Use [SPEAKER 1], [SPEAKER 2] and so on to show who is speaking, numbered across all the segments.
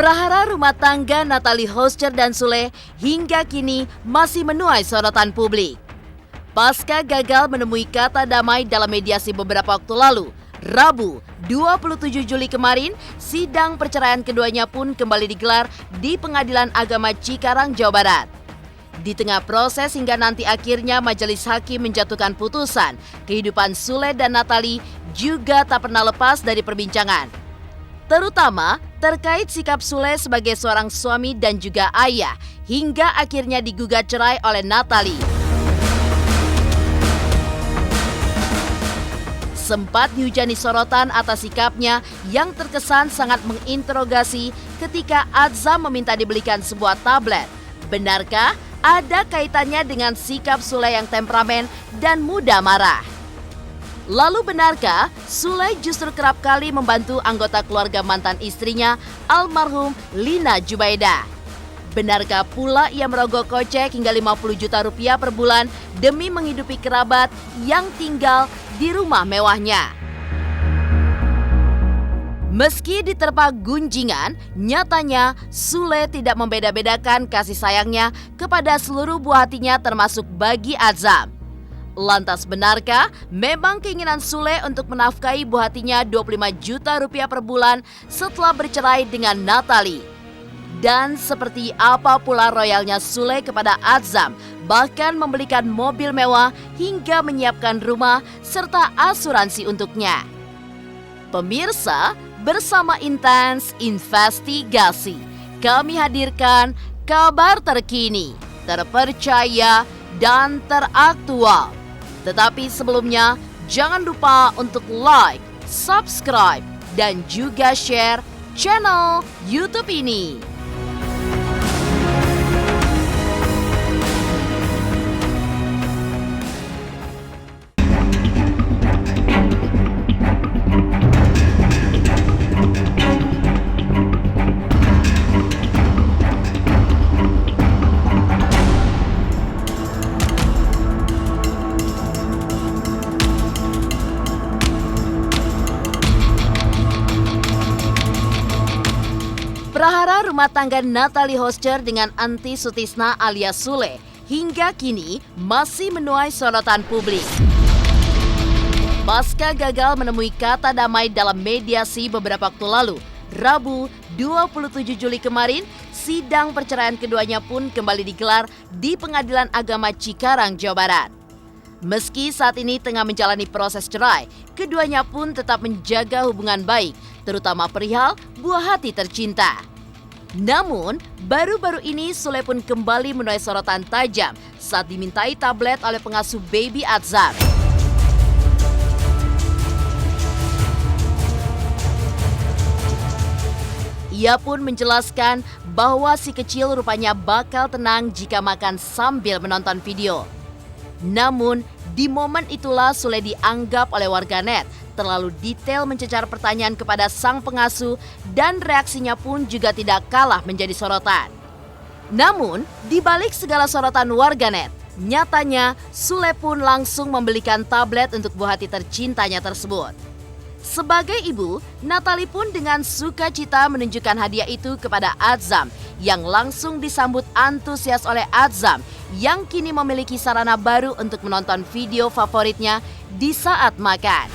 [SPEAKER 1] Prahara rumah tangga Natalie Hoscher dan Sule hingga kini masih menuai sorotan publik. Pasca gagal menemui kata damai dalam mediasi beberapa waktu lalu, Rabu 27 Juli kemarin, sidang perceraian keduanya pun kembali digelar di Pengadilan Agama Cikarang, Jawa Barat. Di tengah proses hingga nanti akhirnya majelis hakim menjatuhkan putusan, kehidupan Sule dan Natalie juga tak pernah lepas dari perbincangan. Terutama terkait sikap Sule sebagai seorang suami dan juga ayah, hingga akhirnya digugat cerai oleh Natalie. Sempat dihujani sorotan atas sikapnya yang terkesan sangat menginterogasi ketika Azam meminta dibelikan sebuah tablet. Benarkah ada kaitannya dengan sikap Sule yang temperamen dan mudah marah? Lalu benarkah Sule justru kerap kali membantu anggota keluarga mantan istrinya, almarhum Lina Jubaida? Benarkah pula ia merogoh kocek hingga 50 juta rupiah per bulan demi menghidupi kerabat yang tinggal di rumah mewahnya? Meski diterpa gunjingan, nyatanya Sule tidak membeda-bedakan kasih sayangnya kepada seluruh buah hatinya termasuk bagi Azam. Lantas benarkah memang keinginan Sule untuk menafkahi buah hatinya 25 juta rupiah per bulan setelah bercerai dengan Natalie? Dan seperti apa pula royalnya Sule kepada Azam, bahkan membelikan mobil mewah hingga menyiapkan rumah serta asuransi untuknya? Pemirsa, bersama Intens Investigasi, kami hadirkan kabar terkini, terpercaya, dan teraktual. Tetapi sebelumnya, jangan lupa untuk like, subscribe, dan juga share channel YouTube ini. Prahara rumah tangga Natalie Hoscher dengan Anti Sutisna alias Sule hingga kini masih menuai sorotan publik. Pasca gagal menemui kata damai dalam mediasi beberapa waktu lalu, Rabu 27 Juli kemarin, sidang perceraian keduanya pun kembali digelar di Pengadilan Agama Cikarang, Jawa Barat. Meski saat ini tengah menjalani proses cerai, keduanya pun tetap menjaga hubungan baik, terutama perihal buah hati tercinta. Namun, baru-baru ini Sule pun kembali menuai sorotan tajam saat dimintai tablet oleh pengasuh baby Azam. Ia pun menjelaskan bahwa si kecil rupanya bakal tenang jika makan sambil menonton video. Namun, di momen itulah Sule dianggap oleh warganet terlalu detail mencecar pertanyaan kepada sang pengasuh dan reaksinya pun juga tidak kalah menjadi sorotan. Namun, di balik segala sorotan warganet, nyatanya Sule pun langsung membelikan tablet untuk buah hati tercintanya tersebut. Sebagai ibu, Natalie pun dengan sukacita menunjukkan hadiah itu kepada Azam yang langsung disambut antusias oleh Azam yang kini memiliki sarana baru untuk menonton video favoritnya di saat makan.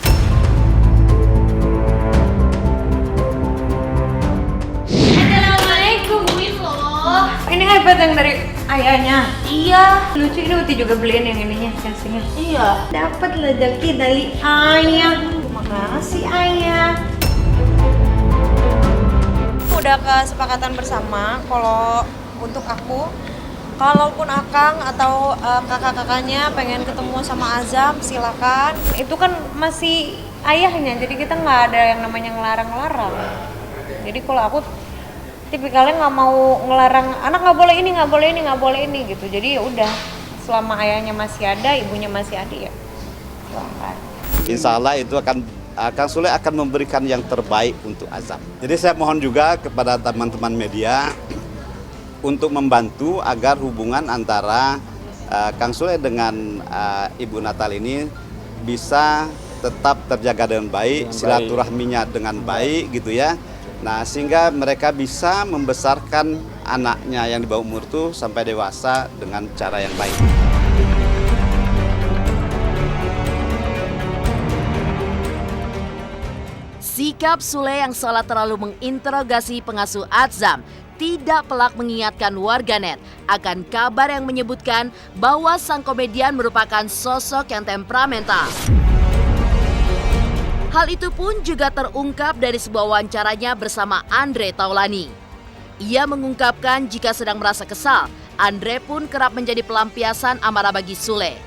[SPEAKER 2] Ini iPad yang dari ayahnya. Iya. Lucu, ini Uti juga beliin yang ininya, casingnya. Iya. Dapat rezeki dari ayah. Terima kasih ayah. Udah kesepakatan bersama kalau untuk aku, kalaupun Akang atau kakak-kakaknya pengen ketemu sama Azam, silakan. Itu kan masih ayahnya, jadi kita nggak ada yang namanya ngelarang-larang. Jadi kalau aku tipikalnya nggak mau ngelarang anak nggak boleh ini, nggak boleh ini, nggak boleh ini gitu. Jadi ya udah, selama ayahnya masih ada, ibunya masih ada ya.
[SPEAKER 3] Insya Allah itu Kang Sule akan memberikan yang terbaik untuk Azam. Jadi saya mohon juga kepada teman-teman media untuk membantu agar hubungan antara Kang Sule dengan Ibu Natalie ini bisa tetap terjaga dengan baik, silaturahminya dengan baik gitu ya. Nah, sehingga mereka bisa membesarkan anaknya yang di bawah umur itu sampai dewasa dengan cara yang baik.
[SPEAKER 1] Sikap Sule yang seolah terlalu menginterogasi pengasuh Azam tidak pelak mengingatkan warganet akan kabar yang menyebutkan bahwa sang komedian merupakan sosok yang temperamental. Hal itu pun juga terungkap dari sebuah wawancaranya bersama Andre Taulani. Ia mengungkapkan jika sedang merasa kesal, Andre pun kerap menjadi pelampiasan amarah bagi Sule.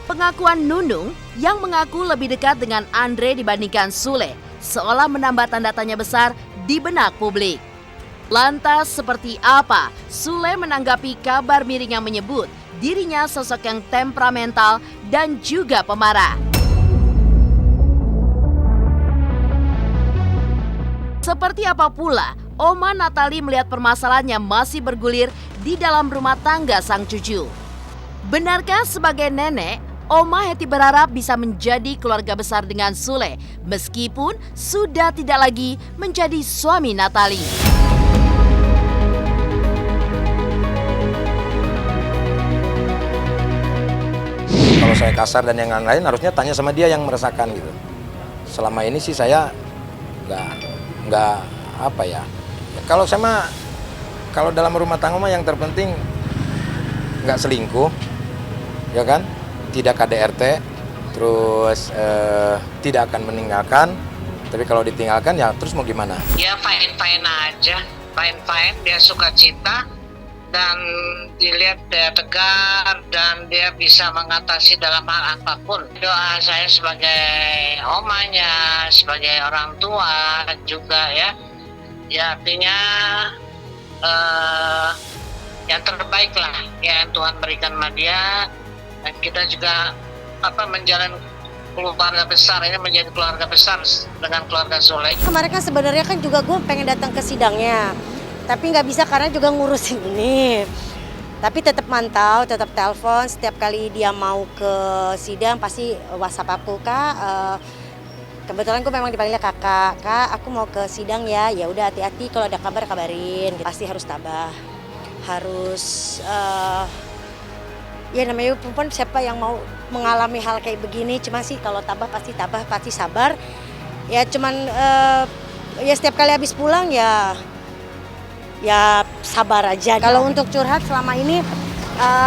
[SPEAKER 1] Pengakuan Nunung yang mengaku lebih dekat dengan Andre dibandingkan Sule seolah menambah tanda tanya besar di benak publik. Lantas seperti apa Sule menanggapi kabar miring yang menyebut dirinya sosok yang temperamental dan juga pemarah? Seperti apa pula Oma Natali melihat permasalahan yang masih bergulir di dalam rumah tangga sang cucu? Benarkah sebagai nenek, Oma Hetty berharap bisa menjadi keluarga besar dengan Sule meskipun sudah tidak lagi menjadi suami Natali?
[SPEAKER 4] Kalau saya kasar dan yang lain-lain harusnya tanya sama dia yang merasakan gitu. Selama ini sih saya nggak apa ya. Kalau sama kalau dalam rumah tangga mah yang terpenting nggak selingkuh, ya kan? Tidak KDRT, terus tidak akan meninggalkan. Tapi kalau ditinggalkan ya terus mau gimana?
[SPEAKER 5] Ya fine-fine aja, fine-fine. Dia suka cita dan dilihat dia tegar dan dia bisa mengatasi dalam hal apapun. Doa saya sebagai omanya, sebagai orang tua juga ya artinya yang terbaik lah yang Tuhan berikan sama dia, dan kita juga menjalin keluarga besar ini menjadi keluarga besar dengan keluarga Sule.
[SPEAKER 6] Kemarin kan sebenarnya kan juga gue pengen datang ke sidangnya, tapi nggak bisa karena juga ngurusin ini. Tapi tetap mantau, tetap telepon setiap kali dia mau ke sidang pasti WhatsApp aku, Kak. Kebetulan gue memang dipanggilnya kakak, aku mau ke sidang ya udah hati-hati kalau ada kabar kabarin. Pasti harus tabah, harus ya namanya perempuan siapa yang mau mengalami hal kayak begini. Cuma sih kalau tabah pasti sabar. Ya cuman ya setiap kali habis pulang ya sabar aja. Kalau untuk curhat selama ini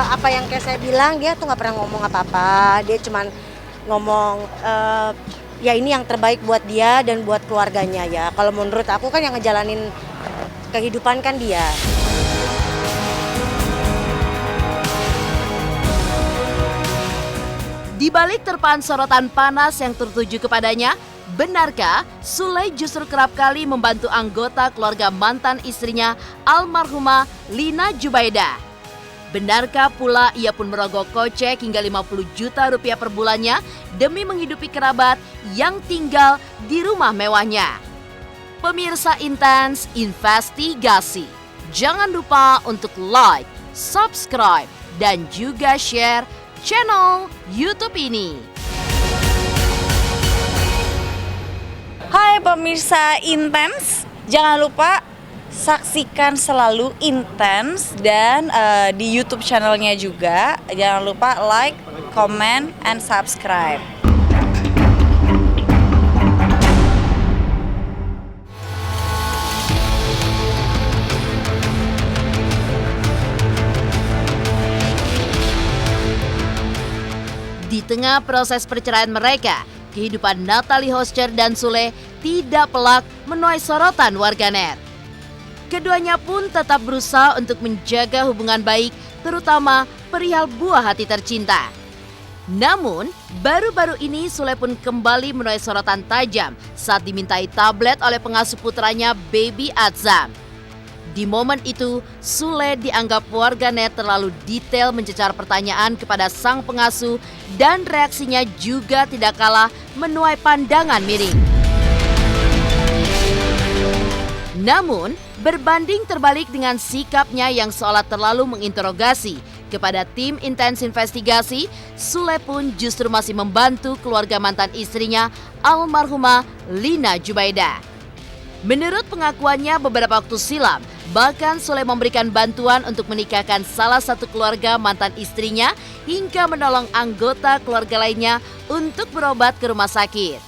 [SPEAKER 6] apa yang kayak saya bilang, dia tuh nggak pernah ngomong apa-apa. Dia cuman ngomong ya ini yang terbaik buat dia dan buat keluarganya ya. Kalau menurut aku kan yang ngejalanin kehidupan kan dia.
[SPEAKER 1] Di balik terpaan sorotan panas yang tertuju kepadanya, benarkah Sule justru kerap kali membantu anggota keluarga mantan istrinya almarhumah Lina Jubaida? Benarkah pula ia pun merogoh kocek hingga 50 juta rupiah per bulannya demi menghidupi kerabat yang tinggal di rumah mewahnya? Pemirsa Intens Investigasi, jangan lupa untuk like, subscribe, dan juga share channel YouTube ini.
[SPEAKER 7] Hai pemirsa Intens, jangan lupa saksikan selalu Intens dan di YouTube channelnya juga. Jangan lupa like, comment, and subscribe.
[SPEAKER 1] Di tengah proses perceraian mereka, kehidupan Natali Hoscher dan Sule tidak pelak menuai sorotan warganet. Keduanya pun tetap berusaha untuk menjaga hubungan baik, terutama perihal buah hati tercinta. Namun, baru-baru ini Sule pun kembali menuai sorotan tajam saat dimintai tablet oleh pengasuh putranya Baby Azam. Di momen itu, Sule dianggap warganet terlalu detail mencecar pertanyaan kepada sang pengasuh dan reaksinya juga tidak kalah menuai pandangan miring. Namun, berbanding terbalik dengan sikapnya yang seolah terlalu menginterogasi kepada tim Intens Investigasi, Sule pun justru masih membantu keluarga mantan istrinya almarhumah Lina Jubaida. Menurut pengakuannya beberapa waktu silam, bahkan Sule memberikan bantuan untuk menikahkan salah satu keluarga mantan istrinya hingga menolong anggota keluarga lainnya untuk berobat ke rumah sakit.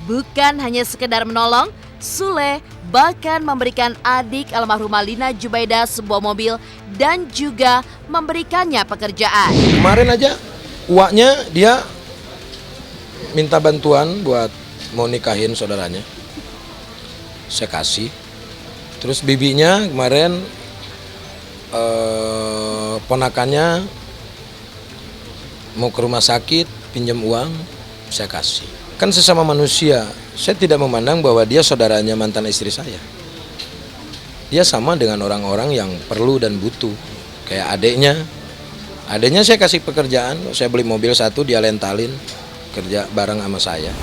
[SPEAKER 1] Bukan hanya sekedar menolong, Sule bahkan memberikan adik almarhumah Lina Jubaida sebuah mobil dan juga memberikannya pekerjaan.
[SPEAKER 4] Kemarin aja uaknya dia minta bantuan buat mau nikahin saudaranya. Saya kasih. Terus bibinya kemarin ponakannya mau ke rumah sakit pinjam uang, saya kasih. Kan sesama manusia, saya tidak memandang bahwa dia saudaranya mantan istri saya. Dia sama dengan orang-orang yang perlu dan butuh. Kayak adiknya saya kasih pekerjaan, saya beli mobil satu, dia lentalin kerja bareng sama saya.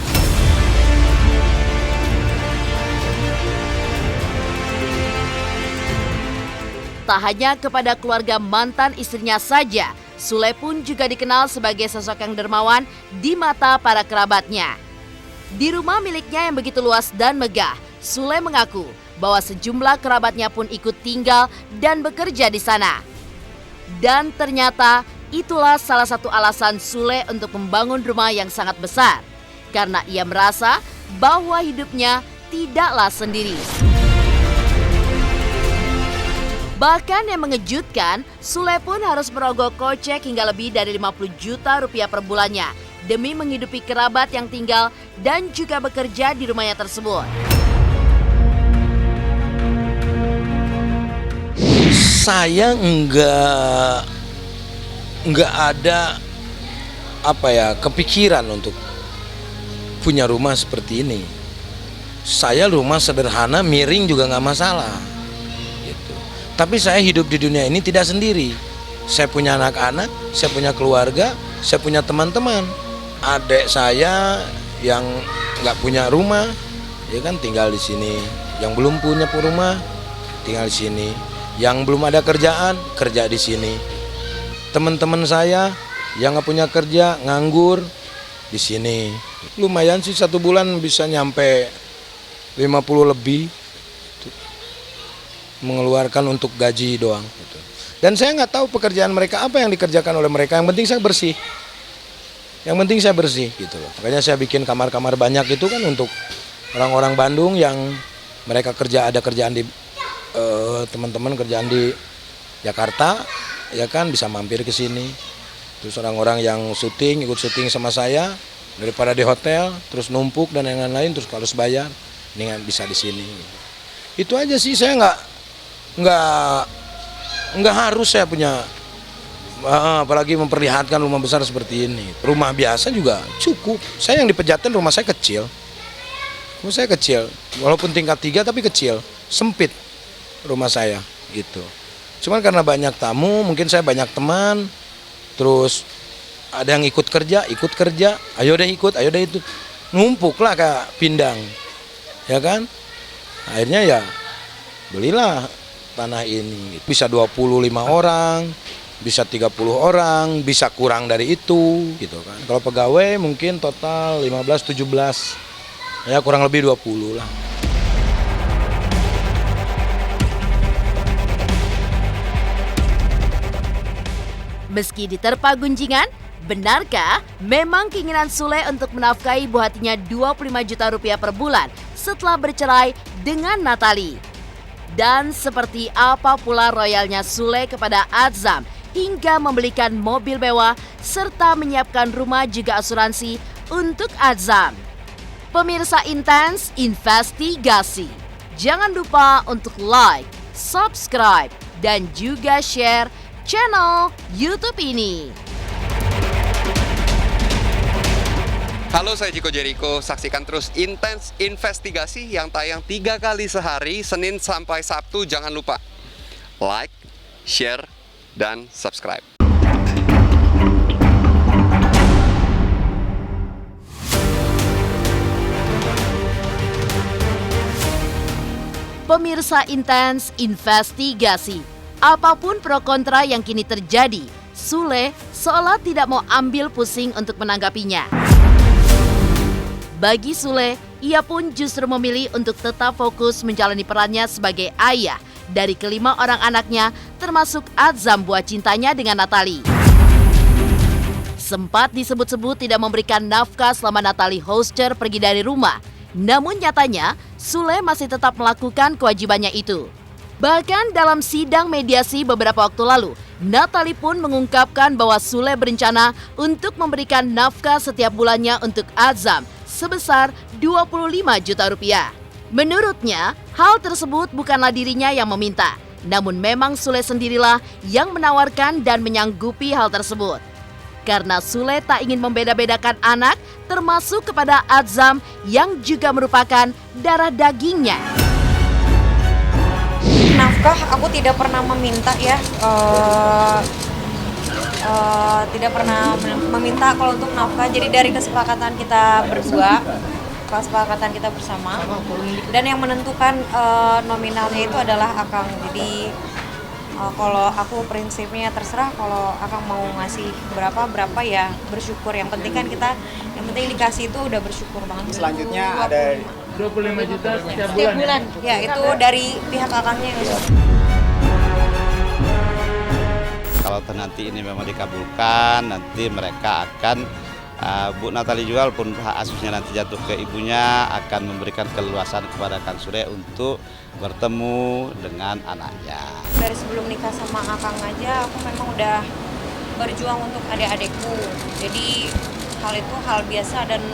[SPEAKER 1] Tak hanya kepada keluarga mantan istrinya saja, Sule pun juga dikenal sebagai sosok yang dermawan di mata para kerabatnya. Di rumah miliknya yang begitu luas dan megah, Sule mengaku bahwa sejumlah kerabatnya pun ikut tinggal dan bekerja di sana. Dan ternyata itulah salah satu alasan Sule untuk membangun rumah yang sangat besar, karena ia merasa bahwa hidupnya tidaklah sendiri. Bahkan yang mengejutkan, Sule pun harus merogoh kocek hingga lebih dari 50 juta rupiah per bulannya demi menghidupi kerabat yang tinggal dan juga bekerja di rumahnya tersebut.
[SPEAKER 4] Saya nggak ada kepikiran untuk punya rumah seperti ini. Saya rumah sederhana, miring juga nggak masalah. Tapi saya hidup di dunia ini tidak sendiri. Saya punya anak-anak, saya punya keluarga, saya punya teman-teman. Adik saya yang nggak punya rumah, ya kan tinggal di sini. Yang belum punya rumah, tinggal di sini. Yang belum ada kerjaan, kerja di sini. Teman-teman saya yang nggak punya kerja, nganggur di sini. Lumayan sih, 1 bulan bisa nyampe 50 lebih. Mengeluarkan untuk gaji doang gitu. Dan saya nggak tahu pekerjaan mereka apa yang dikerjakan oleh mereka, yang penting saya bersih gitu loh. Makanya saya bikin kamar-kamar banyak itu kan untuk orang-orang Bandung yang mereka ada kerjaan di teman-teman kerjaan di Jakarta, ya kan bisa mampir ke sini. Terus orang-orang yang ikut syuting sama saya daripada di hotel terus numpuk dan yang lain-lain, terus kalau bayar ini bisa di sini. Itu aja sih, saya nggak harus saya punya, apalagi memperlihatkan rumah besar seperti ini. Rumah biasa juga cukup. Saya yang di Pejaten rumah saya kecil, walaupun tingkat 3 tapi kecil, sempit rumah saya gitu. Cuman karena banyak tamu, mungkin saya banyak teman, terus ada yang ikut kerja, ayo deh itu, ngumpuk lah kayak pindang, ya kan. Akhirnya ya belilah tanah ini. Bisa 25 orang, bisa 30 orang, bisa kurang dari itu gitu kan. Kalau pegawai mungkin total 15-17, ya kurang lebih 20 lah.
[SPEAKER 1] Meski diterpa gunjingan, benarkah memang keinginan Sule untuk menafkahi buah hatinya 25 juta rupiah per bulan setelah bercerai dengan Natali? Dan seperti apa pula royalnya Sule kepada Azam hingga membelikan mobil mewah serta menyiapkan rumah juga asuransi untuk Azam? Pemirsa Intens Investigasi, jangan lupa untuk like, subscribe, dan juga share channel YouTube ini.
[SPEAKER 8] Halo, saya Chico Jericho. Saksikan terus Intens Investigasi yang tayang 3 kali sehari, Senin sampai Sabtu. Jangan lupa like, share, dan subscribe.
[SPEAKER 1] Pemirsa Intens Investigasi, apapun pro kontra yang kini terjadi, Sule seolah tidak mau ambil pusing untuk menanggapinya. Bagi Sule, ia pun justru memilih untuk tetap fokus menjalani perannya sebagai ayah dari kelima orang anaknya, termasuk Azam buah cintanya dengan Natalie. Sempat disebut-sebut tidak memberikan nafkah selama Natalie Hoster pergi dari rumah. Namun nyatanya, Sule masih tetap melakukan kewajibannya itu. Bahkan dalam sidang mediasi beberapa waktu lalu, Natalie pun mengungkapkan bahwa Sule berencana untuk memberikan nafkah setiap bulannya untuk Azam sebesar 25 juta rupiah. Menurutnya, hal tersebut bukanlah dirinya yang meminta, namun memang Sule sendirilah yang menawarkan dan menyanggupi hal tersebut. Karena Sule tak ingin membeda-bedakan anak, termasuk kepada Azam yang juga merupakan darah dagingnya.
[SPEAKER 2] Nafkah aku tidak pernah meminta ya, tidak pernah meminta kalau untuk nafkah. Jadi dari kesepakatan kita berdua, kesepakatan kita bersama, dan yang menentukan nominalnya itu adalah Akang. Jadi kalau aku prinsipnya terserah, kalau Akang mau ngasih berapa ya bersyukur. Yang penting kan kita, yang penting dikasih itu udah bersyukur banget.
[SPEAKER 9] Selanjutnya ada
[SPEAKER 10] 25 juta setiap
[SPEAKER 2] bulan. Ya itu dari pihak Akangnya yang usul.
[SPEAKER 3] Kalau nanti ini memang dikabulkan, nanti mereka akan Bu Natalie juga walaupun hak asuhnya nanti jatuh ke ibunya akan memberikan keleluasan kepada Kang Sule untuk bertemu dengan anaknya.
[SPEAKER 2] Dari sebelum nikah sama Akang aja aku memang udah berjuang untuk adik-adikku. Jadi hal itu hal biasa dan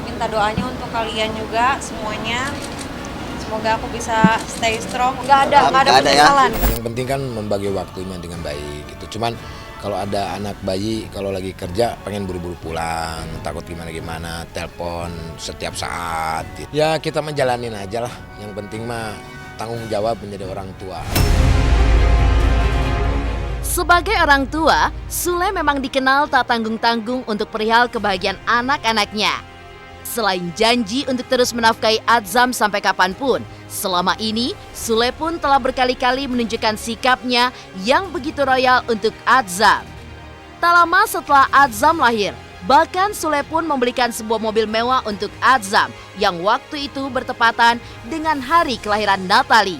[SPEAKER 2] minta doanya untuk kalian juga semuanya. Semoga aku bisa stay strong. Nggak ada penyesalan.
[SPEAKER 4] Yang penting kan membagi waktunya dengan baik gitu. Cuman kalau ada anak bayi, kalau lagi kerja pengen buru-buru pulang, takut gimana-gimana, telepon setiap saat. Ya kita menjalanin aja lah, yang penting mah tanggung jawab menjadi orang tua.
[SPEAKER 1] Sebagai orang tua, Sule memang dikenal tak tanggung-tanggung untuk perihal kebahagiaan anak-anaknya. Selain janji untuk terus menafkahi Azam sampai kapanpun, selama ini Sule pun telah berkali-kali menunjukkan sikapnya yang begitu royal untuk Azam. Tak lama setelah Azam lahir, bahkan Sule pun membelikan sebuah mobil mewah untuk Azam yang waktu itu bertepatan dengan hari kelahiran Natalie.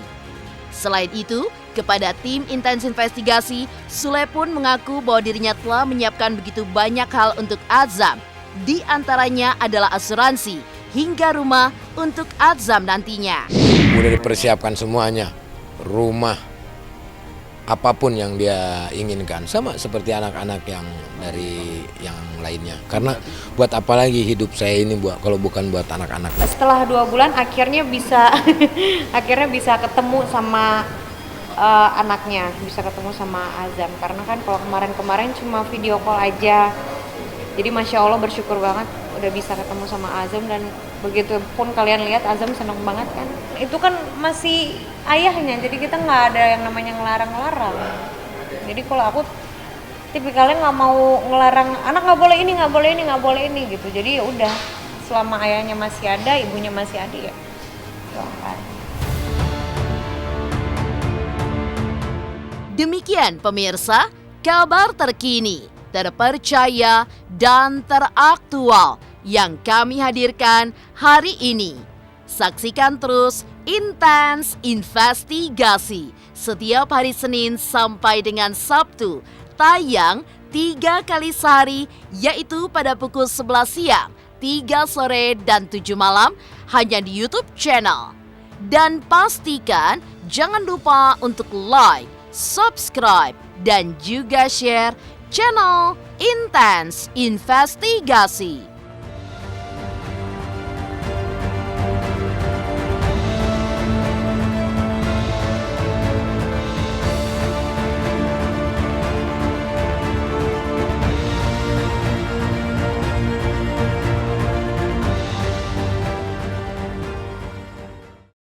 [SPEAKER 1] Selain itu, kepada tim intens investigasi, Sule pun mengaku bahwa dirinya telah menyiapkan begitu banyak hal untuk Azam. Di antaranya adalah asuransi hingga rumah untuk Azam nantinya.
[SPEAKER 4] Udah dipersiapkan semuanya, rumah, apapun yang dia inginkan. Sama seperti anak-anak yang dari yang lainnya. Karena buat apa lagi hidup saya ini kalau bukan buat anak-anak.
[SPEAKER 2] Setelah 2 bulan akhirnya bisa ketemu sama anaknya, bisa ketemu sama Azam. Karena kan kalau kemarin cuma video call aja. Jadi Masya Allah bersyukur banget udah bisa ketemu sama Azam, dan begitu pun kalian lihat Azam seneng banget kan. Itu kan masih ayahnya, jadi kita nggak ada yang namanya ngelarang-larang. Jadi kalau aku tipikalnya nggak mau ngelarang anak nggak boleh ini, nggak boleh ini, nggak boleh ini gitu. Jadi ya udah, selama ayahnya masih ada, ibunya masih ada ya.
[SPEAKER 1] Demikian pemirsa, kabar terkini, terpercaya, dan teraktual yang kami hadirkan hari ini. Saksikan terus Intens Investigasi setiap hari Senin sampai dengan Sabtu, tayang 3 kali sehari, yaitu pada pukul 11 siang, 3 sore, dan 7 malam, hanya di YouTube channel. Dan pastikan jangan lupa untuk like, subscribe, dan juga share channel Intens Investigasi.